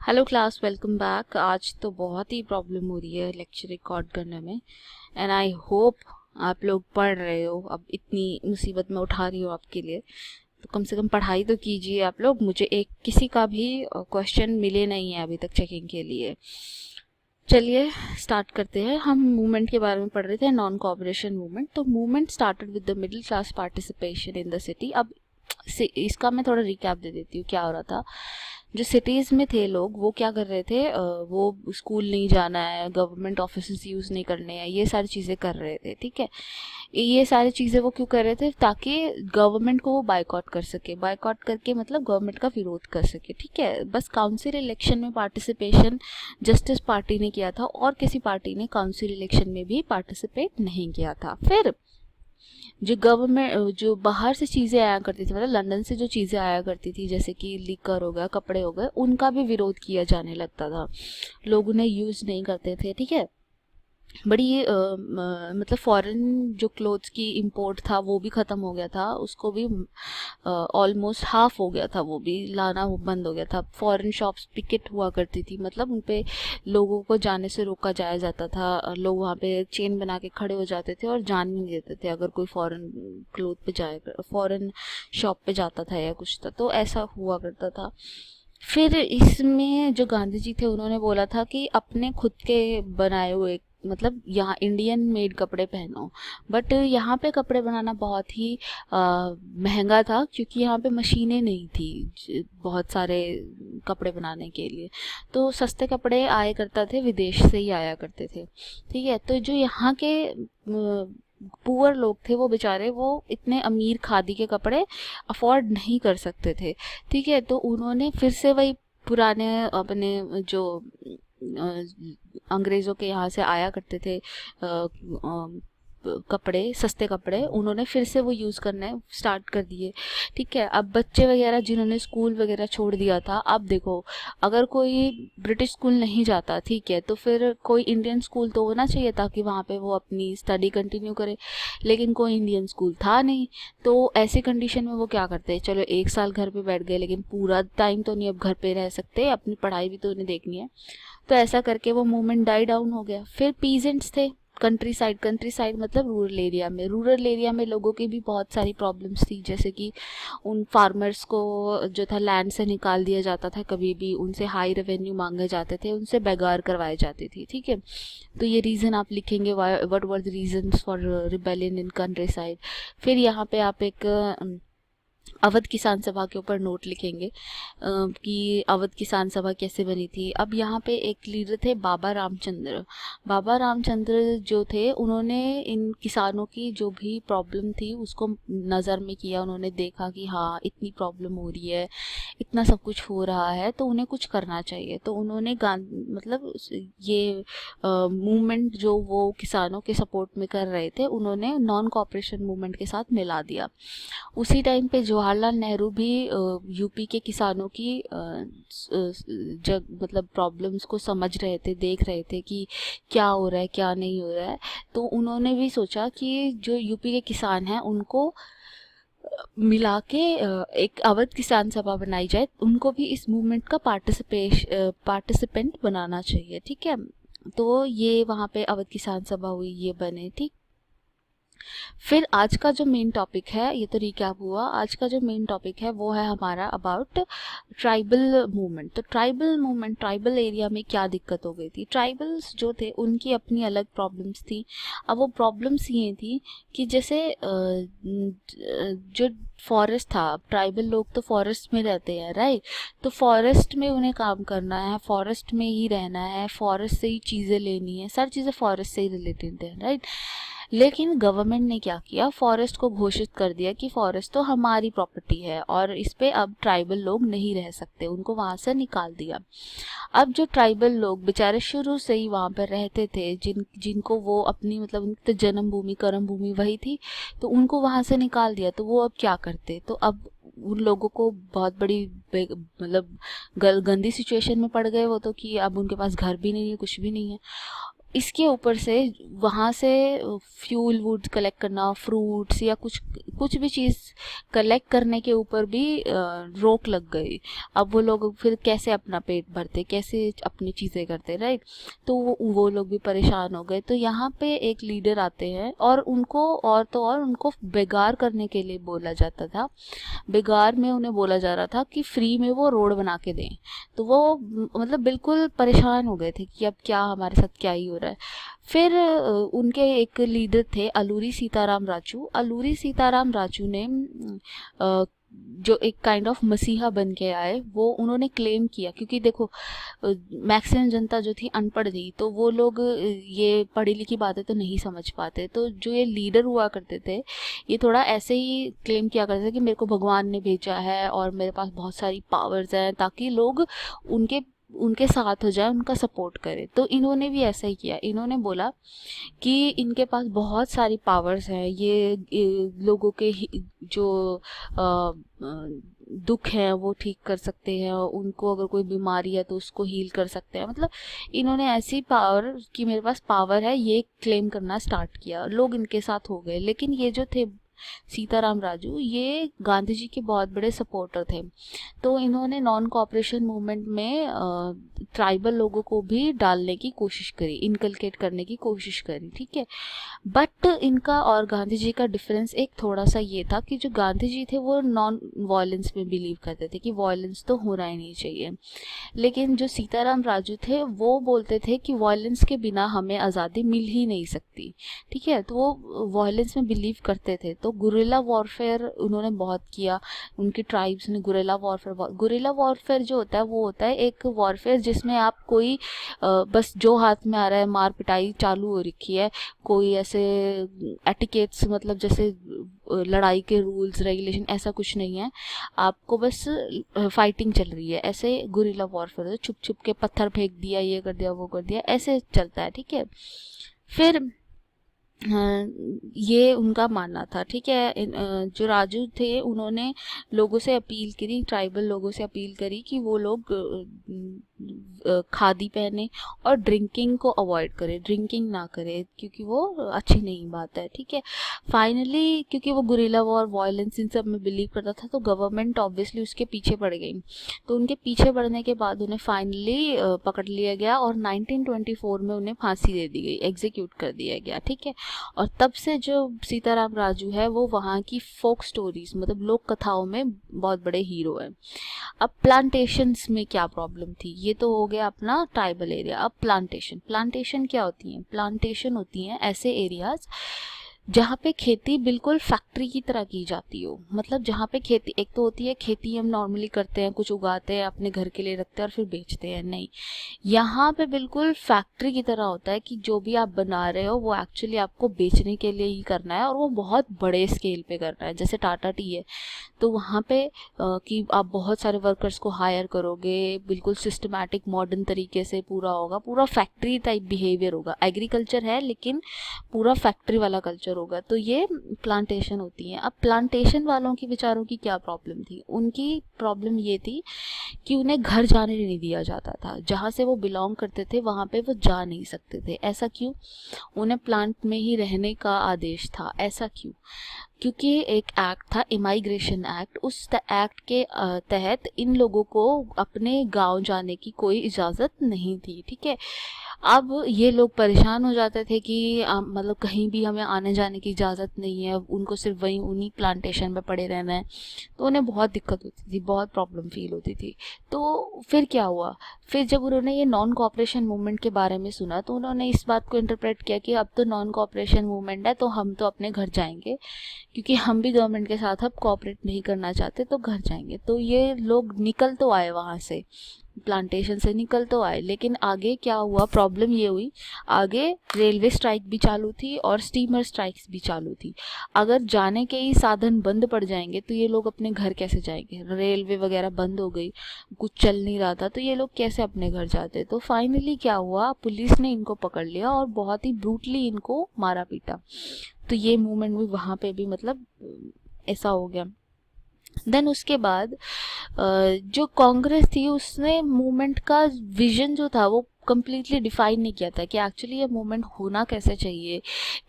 Hello class, welcome back. आज तो बहुत ही प्रॉब्लम हो रही है लेक्चर रिकॉर्ड करने में। एंड आई होप आप लोग पढ़ रहे हो। अब इतनी मुसीबत में उठा रही हो आपके लिए, तो कम से कम पढ़ाई तो कीजिए आप लोग। मुझे एक किसी का भी क्वेश्चन मिले नहीं है अभी तक चेकिंग के लिए। चलिए स्टार्ट करते हैं। हम मूवमेंट के बारे में पढ़ रहे थे, नॉन कोऑपरेशन मूवमेंट। तो movement started with the middle class participation in the city. अब इसका मैं थोड़ा रिकैप दे देती हूँ क्या हो रहा था। जो सिटीज़ में थे लोग, वो क्या कर रहे थे, वो स्कूल नहीं जाना है, गवर्नमेंट ऑफिस यूज़ नहीं करने हैं, ये सारी चीज़ें कर रहे थे। ठीक है, ये सारी चीज़ें वो क्यों कर रहे थे? ताकि गवर्नमेंट को वो बायकॉट कर सके। बायकॉट करके मतलब गवर्नमेंट का विरोध कर सके। ठीक है, बस काउंसिल इलेक्शन में पार्टिसिपेशन जस्टिस पार्टी ने किया था और किसी पार्टी ने काउंसिल इलेक्शन में भी पार्टिसिपेट नहीं किया था। फिर जो गवर्नमेंट, जो बाहर से चीज़ें आया करती थी, मतलब लंदन से जो चीज़ें आया करती थी, जैसे कि लिकर हो गया, कपड़े हो गए, उनका भी विरोध किया जाने लगता था। लोग उन्हें यूज़ नहीं करते थे। ठीक है, बड़ी मतलब फॉरेन जो क्लोथ्स की इंपोर्ट था वो भी ख़त्म हो गया था, उसको भी ऑलमोस्ट हाफ हो गया था, वो भी लाना बंद हो गया था। फॉरेन शॉप्स पिकेट हुआ करती थी, मतलब उन पे लोगों को जाने से रोका जाया जाता था। लोग वहाँ पे चेन बना के खड़े हो जाते थे और जान नहीं देते थे अगर कोई फॉरेन क्लोथ पे जाए, फॉरेन शॉप पे जाता था या कुछ था, तो ऐसा हुआ करता था। फिर इसमें जो गांधी जी थे, उन्होंने बोला था कि अपने खुद के बनाए हुए, मतलब यहाँ इंडियन मेड कपड़े पहनो। बट यहाँ पे कपड़े बनाना बहुत ही महंगा था, क्योंकि यहाँ पे मशीनें नहीं थी बहुत सारे कपड़े बनाने के लिए। तो सस्ते कपड़े आया करता थे, विदेश से ही आया करते थे। ठीक है, तो जो यहाँ के पुअर लोग थे, वो बेचारे वो इतने अमीर खादी के कपड़े अफोर्ड नहीं कर सकते थे। ठीक है, तो उन्होंने फिर से वही पुराने अपने जो अंग्रेज़ों के यहाँ से आया करते थे कपड़े, सस्ते कपड़े, उन्होंने फिर से वो यूज़ करने स्टार्ट कर दिए। ठीक है, अब बच्चे वगैरह जिन्होंने स्कूल वगैरह छोड़ दिया था, अब देखो, अगर कोई ब्रिटिश स्कूल नहीं जाता, ठीक है, तो फिर कोई इंडियन स्कूल तो होना चाहिए ताकि वहाँ पे वो अपनी स्टडी कंटिन्यू करे। लेकिन कोई इंडियन स्कूल था नहीं, तो ऐसी कंडीशन में वो क्या करते हैं, चलो एक साल घर पे बैठ गए, लेकिन पूरा टाइम तो नहीं अब घर पे रह सकते, अपनी पढ़ाई भी तो उन्हें देखनी है। तो ऐसा करके वो मूवमेंट डाई डाउन हो गया। फिर पीजेंट्स थे, कंट्री साइड मतलब रूरल एरिया में। रूरल एरिया में लोगों की भी बहुत सारी प्रॉब्लम्स थी, जैसे कि उन फार्मर्स को जो था लैंड से निकाल दिया जाता था, कभी भी उनसे हाई रेवेन्यू मांगे जाते थे, उनसे बेगार करवाई जाती थी। ठीक है, तो ये रीज़न आप लिखेंगे, what were the reasons for rebellion in country side. फिर यहाँ पे आप एक अवध किसान सभा के ऊपर नोट लिखेंगे कि अवध किसान सभा कैसे बनी थी। अब यहाँ पे एक लीडर थे बाबा रामचंद्र। बाबा रामचंद्र जो थे, उन्होंने इन किसानों की जो भी प्रॉब्लम थी उसको नज़र में किया। उन्होंने देखा कि हाँ, इतनी प्रॉब्लम हो रही है, इतना सब कुछ हो रहा है, तो उन्हें कुछ करना चाहिए। तो उन्होंने मतलब ये मूवमेंट जो वो किसानों के सपोर्ट में कर रहे थे, उन्होंने नॉन कॉपरेशन मूवमेंट के साथ मिला दिया। उसी टाइम पे जवाहरलाल नेहरू भी यूपी के किसानों की जग मतलब प्रॉब्लम्स को समझ रहे थे, देख रहे थे कि क्या हो रहा है क्या नहीं हो रहा है। तो उन्होंने भी सोचा कि जो यूपी के किसान हैं उनको मिला के एक अवध किसान सभा बनाई जाए, उनको भी इस मूवमेंट का पार्टिसिपेंट बनाना चाहिए। ठीक है, तो ये वहाँ पे अवध किसान सभा हुई, ये बने। ठीक, फिर आज का जो मेन टॉपिक है, ये तो रिकैप हुआ, आज का जो मेन टॉपिक है वो है हमारा अबाउट ट्राइबल मूवमेंट। तो ट्राइबल मूवमेंट, ट्राइबल एरिया में क्या दिक्कत हो गई थी? ट्राइबल्स जो थे उनकी अपनी अलग प्रॉब्लम्स थी। अब वो प्रॉब्लम्स ये थी कि जैसे जो फॉरेस्ट था, ट्राइबल लोग तो फॉरेस्ट में रहते हैं, राइट? तो फॉरेस्ट में उन्हें काम करना है, फॉरेस्ट में ही रहना है, फॉरेस्ट से ही चीज़ें लेनी है, सारी चीज़ें फॉरेस्ट से ही रिलेटेड है, राइट? लेकिन गवर्नमेंट ने क्या किया, फॉरेस्ट को घोषित कर दिया कि फॉरेस्ट तो हमारी प्रॉपर्टी है और इस पे अब ट्राइबल लोग नहीं रह सकते, उनको वहाँ से निकाल दिया। अब जो ट्राइबल लोग बेचारे शुरू से ही वहाँ पर रहते थे, जिनको वो अपनी मतलब उनकी तो जन्मभूमि कर्म भूमि वही थी, तो उनको वहाँ से निकाल दिया। तो वो अब क्या करते? तो अब उन लोगों को बहुत बड़ी मतलब गंदी सिचुएशन में पड़ गए वो तो, कि अब उनके पास घर भी नहीं है, कुछ भी नहीं है। इसके ऊपर से वहाँ से फ्यूल वुड कलेक्ट करना, फ्रूट्स या कुछ कुछ भी चीज़ कलेक्ट करने के ऊपर भी रोक लग गई। अब वो लोग फिर कैसे अपना पेट भरते, कैसे अपनी चीज़ें करते, राइट। तो वो लोग भी परेशान हो गए। तो यहाँ पे एक लीडर आते हैं और उनको और उनको बेगार करने के लिए बोला जाता था। बेगार में उन्हें बोला जा रहा था कि फ्री में वो रोड बना के दें। तो वो मतलब बिल्कुल परेशान हो गए थे कि अब क्या हमारे साथ क्या ही हो रहा है। फिर उनके एक लीडर थे अलूरी सीताराम राजू। अलूरी सीताराम राजू ने जो एक काइंड ऑफ मसीहा बन के आए, वो उन्होंने क्लेम किया, क्योंकि देखो मैक्सिमम जनता जो थी अनपढ़ थी, तो वो लोग ये पढ़ी लिखी बातें तो नहीं समझ पाते। तो जो ये लीडर हुआ करते थे, ये थोड़ा ऐसे ही क्लेम किया करते थे कि मेरे को भगवान ने भेजा है और मेरे पास बहुत सारी पावर्स हैं, ताकि लोग उनके उनके साथ हो जाए, उनका सपोर्ट करे। तो इन्होंने भी ऐसा ही किया। इन्होंने बोला कि इनके पास बहुत सारी पावर्स हैं, ये लोगों के जो दुख हैं वो ठीक कर सकते हैं, उनको अगर कोई बीमारी है तो उसको हील कर सकते हैं। मतलब इन्होंने ऐसी पावर कि मेरे पास पावर है, ये क्लेम करना स्टार्ट किया। लोग इनके साथ हो गए। लेकिन ये जो थे सीताराम राजू, ये गांधी जी के बहुत बड़े सपोर्टर थे। तो इन्होंने नॉन कॉपरेशन मूवमेंट में ट्राइबल लोगों को भी डालने की कोशिश करी, इनकलकेट करने की कोशिश करी, ठीक है। बट इनका और गांधी जी का डिफरेंस एक थोड़ा सा ये था कि जो गांधी जी थे वो नॉन वायलेंस में बिलीव करते थे कि वायलेंस तो होना ही नहीं चाहिए। लेकिन जो सीताराम राजू थे वो बोलते थे कि वायलेंस के बिना हमें आज़ादी मिल ही नहीं सकती, ठीक है। तो वो वायलेंस में बिलीव करते थे। तो गुरिल्ला वॉरफेयर उन्होंने बहुत किया। उनके ट्राइब्स ने गुरिल्ला वॉरफेयर जो होता है वो होता है एक वॉरफेयर जिसमें आप कोई बस जो हाथ में आ रहा है मार पिटाई चालू हो रखी है, कोई ऐसे एटिकेट्स मतलब जैसे लड़ाई के रूल्स रेगुलेशन ऐसा कुछ नहीं है, आपको बस फाइटिंग चल रही है। ऐसे गुरिल्ला वॉरफेयर छुप छुप के पत्थर फेंक दिया, ये कर दिया, वो कर दिया, ऐसे चलता है, ठीक है। फिर हाँ, ये उनका मानना था, ठीक है। जो राजू थे उन्होंने लोगों से अपील करी, ट्राइबल लोगों से अपील करी कि वो लोग खादी पहने और ड्रिंकिंग को अवॉइड करें, ड्रिंकिंग ना करें, क्योंकि वो अच्छी नहीं बात है, ठीक है। फाइनली क्योंकि वो गुरिल्ला वॉर वायलेंस इन सब में बिलीव करता था, तो गवर्नमेंट ऑब्वियसली उसके पीछे पड़ गई। तो उनके पीछे पड़ने के बाद उन्हें फाइनली पकड़ लिया गया और 1924 में उन्हें फांसी दे दी गई, एग्जीक्यूट कर दिया गया, ठीक है। और तब से जो सीताराम राजू है वो वहाँ की फोक स्टोरीज मतलब लोक कथाओं में बहुत बड़े हीरो हैं। अब प्लांटेशंस में क्या प्रॉब्लम थी, ये तो हो गया अपना ट्राइबल एरिया। अब प्लांटेशन क्या होती हैं? प्लांटेशन होती हैं ऐसे एरियाज जहाँ पे खेती बिल्कुल फैक्ट्री की तरह की जाती हो। मतलब जहाँ पे खेती, एक तो होती है खेती हम नॉर्मली करते हैं, कुछ उगाते हैं अपने घर के लिए रखते हैं और फिर बेचते हैं, नहीं, यहाँ पे बिल्कुल फैक्ट्री की तरह होता है कि जो भी आप बना रहे हो वो एक्चुअली आपको बेचने के लिए ही करना है, और वो बहुत बड़े स्केल पे करना है। जैसे टाटा टी है, तो वहाँ पे कि आप बहुत सारे वर्कर्स को हायर करोगे, बिल्कुल सिस्टमैटिक मॉडर्न तरीके से पूरा होगा, पूरा फैक्ट्री टाइप बिहेवियर होगा। एग्रीकल्चर है लेकिन पूरा फैक्ट्री वाला कल्चर होगा। तो ये प्लांटेशन होती है। अब प्लांटेशन वालों की बेचारों की क्या प्रॉब्लम थी? उनकी प्रॉब्लम ये थी कि उन्हें घर जाने नहीं दिया जाता था। जहाँ से वो बिलोंग करते थे वहाँ पे वो जा नहीं सकते थे। ऐसा क्यों? उन्हें प्लांट में ही रहने का आदेश था। ऐसा क्यों? क्योंकि एक एक्ट था, इमाइग्रेशन एक्ट। उस एक्ट के तहत इन लोगों को अपने गांव जाने की कोई इजाज़त नहीं थी, ठीक है। अब ये लोग परेशान हो जाते थे कि मतलब कहीं भी हमें आने जाने की इजाज़त नहीं है, उनको सिर्फ वहीं उन्हीं प्लांटेशन में पड़े रहना है। तो उन्हें बहुत दिक्कत होती थी, बहुत प्रॉब्लम फील होती थी। तो फिर क्या हुआ? फिर जब उन्होंने ये नॉन कॉपरेशन मूवमेंट के बारे में सुना तो उन्होंने इस बात को इंटरप्रेट किया कि अब तो नॉन कॉपरेशन मूवमेंट है तो हम तो अपने घर जाएंगे, क्योंकि हम भी गवर्नमेंट के साथ अब कॉपरेट नहीं करना चाहते, तो घर जाएंगे। तो ये लोग निकल तो आए वहाँ से, प्लांटेशन से निकल तो आए, लेकिन आगे क्या हुआ? प्रॉब्लम ये हुई, आगे रेलवे स्ट्राइक भी चालू थी और स्टीमर स्ट्राइक्स भी चालू थी। अगर जाने के ही साधन बंद पड़ जाएंगे तो ये लोग अपने घर कैसे जाएंगे? रेलवे वगैरह बंद हो गई, कुछ चल नहीं रहा था, तो ये लोग कैसे अपने घर जाते? तो फाइनली क्या हुआ? पुलिस ने इनको पकड़ लिया और बहुत ही ब्रूटली इनको मारा पीटा। तो ये मूवमेंट भी वहाँ पे भी मतलब ऐसा हो गया। देन उसके बाद जो कांग्रेस थी उसने मूवमेंट का विजन जो था वो कम्प्लीटली डिफाइन नहीं किया था कि एक्चुअली ये मूवमेंट होना कैसे चाहिए,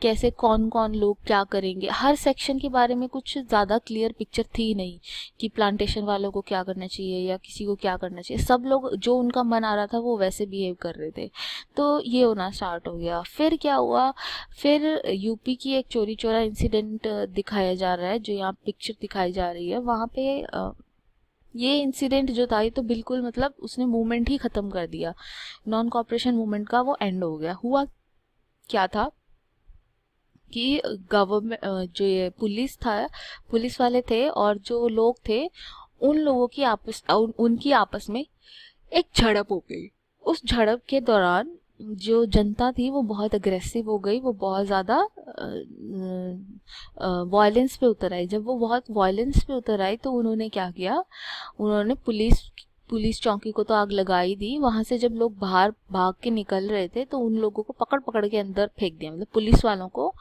कैसे कौन कौन लोग क्या करेंगे। हर सेक्शन के बारे में कुछ ज़्यादा क्लियर पिक्चर थी नहीं कि प्लांटेशन वालों को क्या करना चाहिए या किसी को क्या करना चाहिए। सब लोग जो उनका मन आ रहा था वो वैसे बिहेव कर रहे थे। तो ये होना स्टार्ट हो गया। फिर क्या हुआ, फिर यूपी की एक चोरी चोरा इंसिडेंट दिखाया जा रहा है, जो यहाँ पिक्चर दिखाई जा रही है। वहाँ पे ये इंसिडेंट जो था ये तो बिल्कुल मतलब उसने मूवमेंट ही ख़त्म कर दिया। नॉन कॉपरेशन मूवमेंट का वो एंड हो गया। हुआ क्या था कि गवर्नमेंट जो ये पुलिस था, पुलिस वाले थे और जो लोग थे, उन लोगों की उनकी आपस में एक झड़प हो गई। उस झड़प के दौरान जो जनता थी वो बहुत अग्रेसिव हो गई, वो बहुत ज़्यादा वायलेंस पे उतर आई। जब वो बहुत वायलेंस पे उतर आई तो उन्होंने क्या किया, उन्होंने पुलिस चौकी को तो आग लगा ही दी। वहाँ से जब लोग बाहर भाग के निकल रहे थे तो उन लोगों को पकड़ पकड़ के अंदर फेंक दिया। मतलब पुलिस वालों को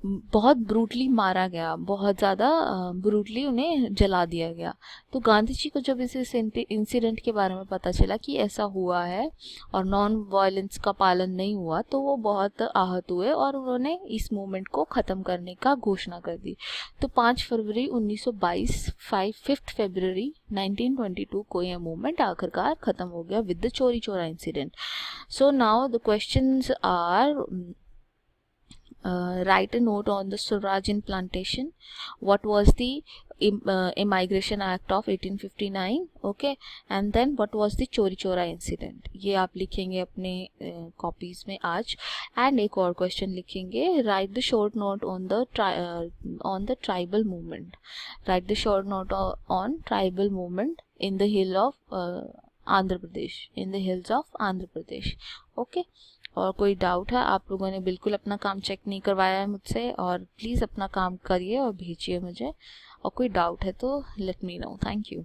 बहुत ब्रूटली मारा गया, बहुत ज़्यादा ब्रूटली उन्हें जला दिया गया। तो गांधी जी को जब इस इंसिडेंट के बारे में पता चला कि ऐसा हुआ है और नॉन वायलेंस का पालन नहीं हुआ, तो वो बहुत आहत हुए और उन्होंने इस मूवमेंट को ख़त्म करने का घोषणा कर दी। तो 5 फरवरी 1922, 5 फरवरी 1922 को यह मूवमेंट आखिरकार ख़त्म हो गया विद द चोरी चोरा incident. So now the questions are, write a note on the Swaraj plantation. What was the Immigration Act of 1859? Okay, and then what was the चोरी चोरा इंसिडेंट? ये आप लिखेंगे अपने कॉपीज में आज। एंड एक और क्वेश्चन लिखेंगे, right the short note on the tribal movement. Right the short note on tribal movement in the hill of Andhra Pradesh, in the hills of Andhra Pradesh. Okay, और कोई डाउट है? आप लोगों ने बिल्कुल अपना काम चेक नहीं करवाया है मुझसे, और प्लीज़ अपना काम करिए और भेजिए मुझे। और कोई डाउट है तो let me know. Thank you.